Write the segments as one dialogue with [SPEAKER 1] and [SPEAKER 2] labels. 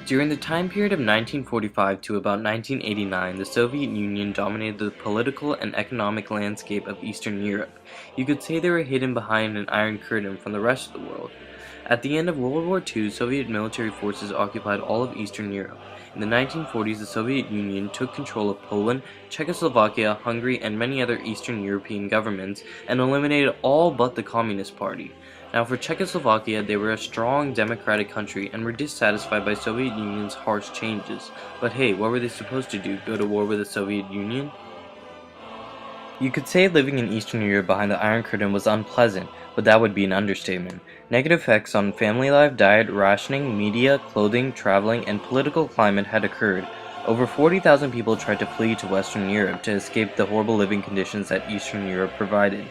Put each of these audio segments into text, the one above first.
[SPEAKER 1] During the time period of 1945 to about 1989, the Soviet Union dominated the political and economic landscape of Eastern Europe. You could say they were hidden behind an iron curtain from the rest of the world. At the end of World War II, Soviet military forces occupied all of Eastern Europe. In the 1940s, the Soviet Union took control of Poland, Czechoslovakia, Hungary, and many other Eastern European governments and eliminated all but the Communist Party. Now, for Czechoslovakia, they were a strong democratic country and were dissatisfied by Soviet Union's harsh changes. But hey, what were they supposed to do? Go to war with the Soviet Union? You could say living in Eastern Europe behind the Iron Curtain was unpleasant, but that would be an understatement. Negative effects on family life, diet, rationing, media, clothing, traveling, and political climate had occurred. Over 40,000 people tried to flee to Western Europe to escape the horrible living conditions that Eastern Europe provided.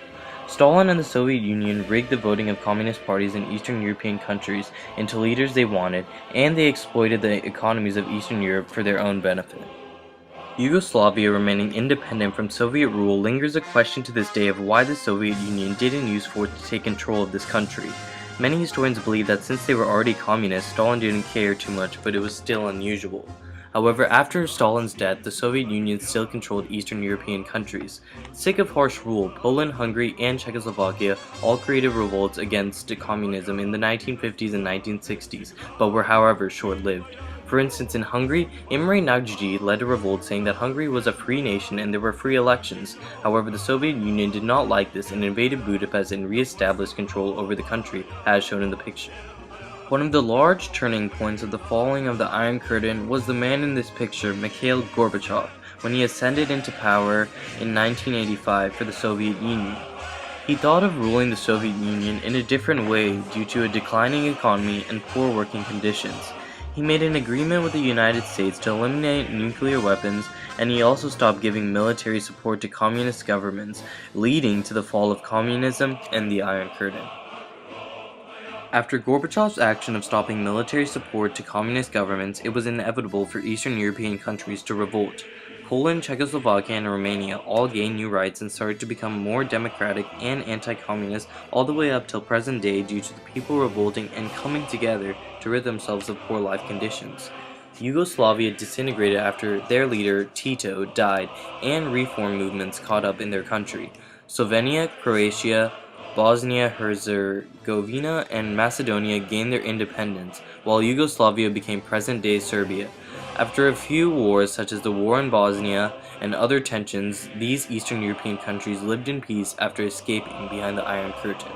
[SPEAKER 1] Stalin and the Soviet Union rigged the voting of communist parties in Eastern European countries into leaders they wanted, and they exploited the economies of Eastern Europe for their own benefit. Yugoslavia remaining independent from Soviet rule lingers a question to this day of why the Soviet Union didn't use force to take control of this country. Many historians believe that since they were already communist, Stalin didn't care too much, but it was still unusual. However, after Stalin's death, the Soviet Union still controlled Eastern European countries. Sick of harsh rule, Poland, Hungary, and Czechoslovakia all created revolts against communism in the 1950s and 1960s, but were however short-lived. For instance, in Hungary, Imre Nagy led a revolt saying that Hungary was a free nation and there were free elections. However, the Soviet Union did not like this and invaded Budapest and re-established control over the country, as shown in the picture. One of the large turning points of the falling of the Iron Curtain was the man in this picture, Mikhail Gorbachev, when he ascended into power in 1985 for the Soviet Union. He thought of ruling the Soviet Union in a different way due to a declining economy and poor working conditions. He made an agreement with the United States to eliminate nuclear weapons, and he also stopped giving military support to communist governments, leading to the fall of communism and the Iron Curtain. After Gorbachev's action of stopping military support to communist governments, it was inevitable for Eastern European countries to revolt. Poland, Czechoslovakia, and Romania all gained new rights and started to become more democratic and anti-communist all the way up till present day due to the people revolting and coming together to rid themselves of poor life conditions. Yugoslavia disintegrated after their leader, Tito, died and reform movements caught up in their country. Slovenia, Croatia, Bosnia-Herzegovina, and Macedonia gained their independence, while Yugoslavia became present-day Serbia. After a few wars such as the war in Bosnia and other tensions, these Eastern European countries lived in peace after escaping behind the Iron Curtain.